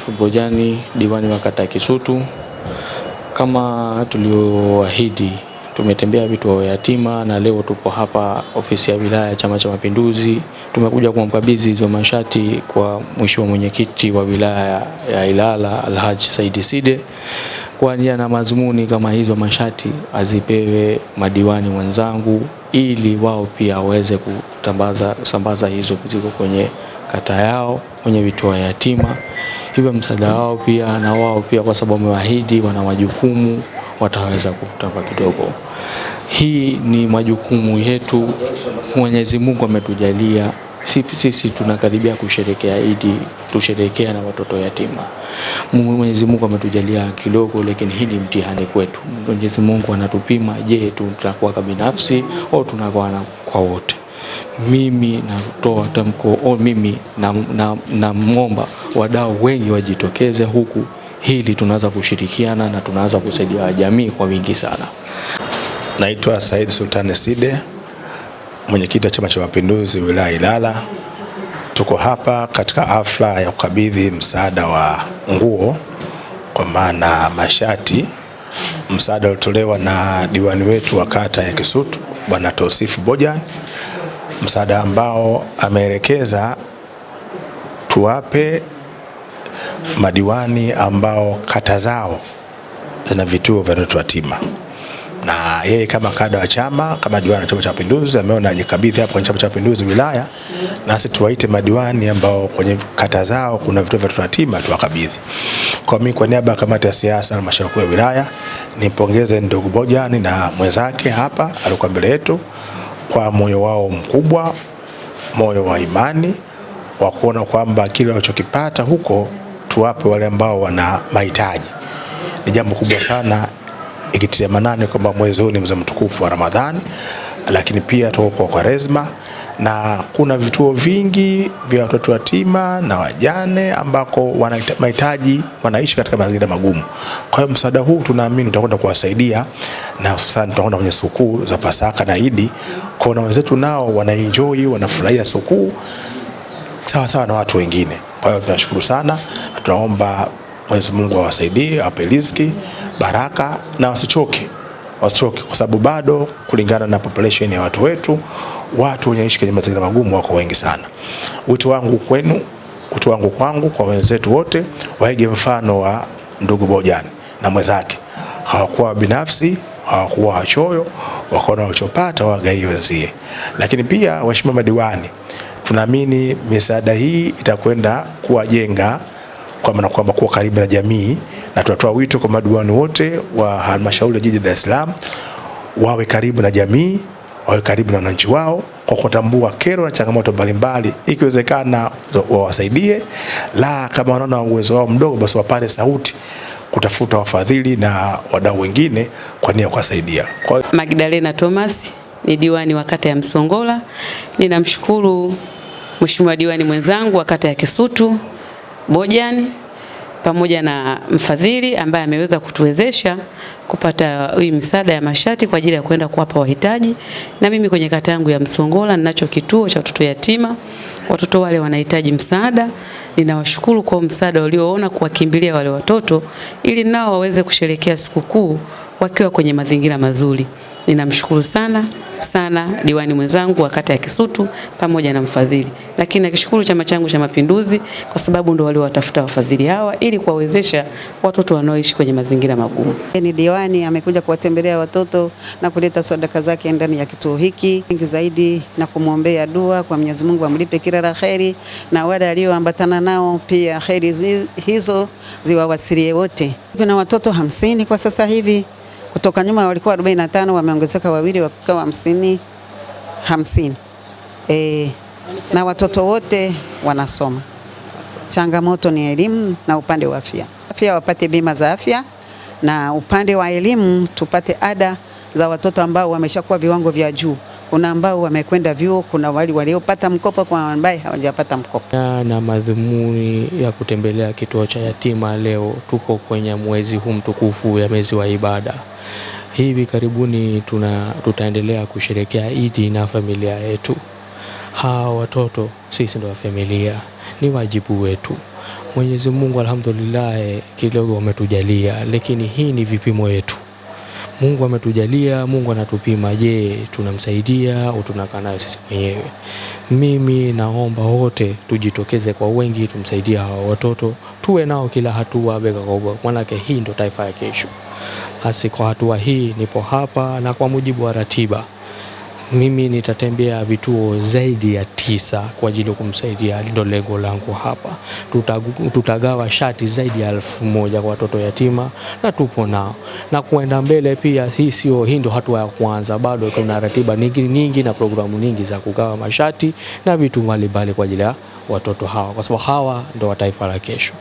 Tausif Bojani, diwani wa kata ya Kisutu. Kama tulioahidi, tumetembea vituo vya yatima na leo tupo hapa ofisi ya wilaya ya Chama cha Mapinduzi. Tumekuja kumkabidhi hizo mashati kwa mheshimiwa mwenyekiti wa wilaya ya Ilala Alhaji Said Side, kwa nia na mazumuni kama hizo mashati azipewe madiwani wenzangu ili wao pia waweze kusambaza hizo ziko kwenye kata yao, kwenye vituo vya yatima. Hivyo msaada wao pia na wao pia, kwa sababu wameahidi wana majukumu, wataweza kutapa kidogo. Hii ni majukumu yetu, Mwenyezi Mungu ametujalia. Sisi tunakaribia kusherehekea Idi, tusherehekea na watoto yatima. Mwenyezi Mungu ametujalia kidogo, lakini hili mtihani kwetu. Mwenyezi Mungu anatupima, je, tunakuwa binafsi au tunakuwa kwa wote. Mimi natoa tamko, mimi naomba wadau wengi wajitokeze huku, hili tunaanza kushirikiana na tunaanza kusaidia jamii kwa wingi sana. Naitwa Said Sultan Side, mwenyekiti wa Chama cha Mapinduzi wilaya Ilala. Tuko hapa katika hafla ya kukabidhi msaada wa nguo, kwa maana mashati, msaada uliotolewa na diwani wetu wa kata ya Kisutu Bwana Tausif Bojani, msaada ambao ameelekeza tuwape madiwani ambao kata zao zina vituo vya watoto yatima. Na yeye kama kada wa chama, kama diwani wa Chama cha Mapinduzi, ameona ajikabidhi hapo kwenye Chama cha Mapinduzi wilaya, nasi tuwaite madiwani ambao kwenye kata zao kuna vituo vya watoto yatima tuwakabidhi. Kwa mimi, kwa niaba ya kamati ya siasa na halmashauri ya wilaya, nipongeze ndugu Bojani na mwenzake hapa alikuwa mbele yetu kwa moyo wao mkubwa, moyo wa imani wa kuona kwamba kile wanachokipata huko tuwape wale ambao wana mahitaji. Ni jambo kubwa sana, ikitilia maanani kwamba mwezi huu ni mwezi mtukufu wa Ramadhani, lakini pia tuko kwa Kwaresma na kuna vituo vingi vya watoto yatima na wajane ambako wana mahitaji, wanaishi katika mazingira magumu. Kwa hiyo msaada huu tunaamini utakwenda kuwasaidia, na hususan tutakwenda kwenye sikukuu za Pasaka na Idi, kwa wenzetu nao wanaenjoy, wanafurahia sikukuu sawa sawa na watu wengine. Kwa hiyo tunashukuru sana na tunaomba Mwenyezi Mungu awasaidie, awape riziki, baraka na wasichoke kwa sababu bado kulingana na population ya watu wetu, watu wanaishi kwenye mazingira magumu wako wengi sana. Wito wangu kwenu, wito wangu kwangu, kwa wenzetu wote, waige mfano wa ndugu Bojani na mwenzake. Hawakuwa binafsi, hawakuwa wachoyo, wakaona walichopata wagaie wenzie. Lakini pia waheshimiwa madiwani, tunaamini misaada hii itakwenda kuwajenga, kwa maana kwamba kuwa karibu na jamii, na tunatoa wito kwa madiwani wote wa halmashauri ya jiji la Dar es Salaam wawe karibu na jamii, wawe karibu na wananchi wao, kwa kutambua kero na changamoto mbalimbali, ikiwezekana wawasaidie, la kama wanaona uwezo wao mdogo basi wapate sauti kutafuta wafadhili na wadau wengine kwa nia kuwasaidia. Magdalena Thomas ni diwani wa kata ya Msongola. Ninamshukuru mheshimiwa diwani mwenzangu wa kata ya Kisutu Bojani pamoja na mfadhili ambaye ameweza kutuwezesha kupata hii msaada ya mashati kwa ajili ya kwenda kuwapa wahitaji. Na mimi kwenye kata yangu ya Msongola ninacho kituo cha watoto yatima. Watoto wale wanahitaji msaada. Ninawashukuru kwa msaada walioona kuwakimbilia wale watoto ili nao waweze kusherehekea sikukuu wakiwa kwenye mazingira mazuri. Ninamshukuru sana diwani mwenzangu wa kata ya Kisutu pamoja na mfadhili. Lakini nakishukuru Chama changu cha Mapinduzi kwa sababu ndo waliowatafuta wafadhili hawa ili kuwawezesha watoto wanaoishi kwenye mazingira magumu. Ni diwani amekuja kuwatembelea watoto na kuleta sadaka zake ndani ya kituo hiki. Nyingi zaidi na kumwombea dua kwa Mwenyezi Mungu amlipe kila la kheri, na wale alioambatana nao pia kheri hizo ziwawasilie wote. Kuna watoto 50 kwa sasa hivi. Kutoka nyuma walikuwa 45, wameongezeka wawili wakawa 50. Na watoto wote wanasoma. Changamoto ni elimu na upande wa afya. Afya wapate bima za afya, na upande wa elimu tupate ada za watoto ambao wameshakuwa viwango vya juu. Kuna ambao wamekwenda vyuo, kuna wale waliopata mkopo, kwa ambaye hawajapata mkopo. Na madhumuni ya kutembelea kituo cha yatima leo, tupo kwenye mwezi huu mtukufu ya mwezi wa ibada. Hivi karibuni tutaendelea kusherehekea Idi na familia yetu. Hawa watoto sisi ndio familia, ni wajibu wetu. Mwenyezi Mungu alhamdulillah kidogo ametujalia, lakini hii ni vipimo yetu. Mungu ametujalia, Mungu anatupima. Je, tunamsaidia au tunakaa naye sisi wenyewe? Mimi naomba wote tujitokeze kwa wengi, tumsaidie hawa watoto, tuwe nao kila hatua bega kwa bega, maana hii ndio taifa ya kesho. Basi kwa hatua hii nipo hapa, na kwa mujibu wa ratiba mimi nitatembea vituo zaidi ya 9 kwa ajili ya kumsaidia. Ndio lengo langu hapa. Tutagawa shati zaidi ya 1000 kwa watoto yatima, na tupo nao na kuenda mbele pia. Hii ndio hatua ya kwanza, bado tuna ratiba nyingi na programu nyingi za kugawa mashati na vitu mbalimbali kwa ajili ya watoto hawa, kwa sababu hawa ndio taifa la kesho.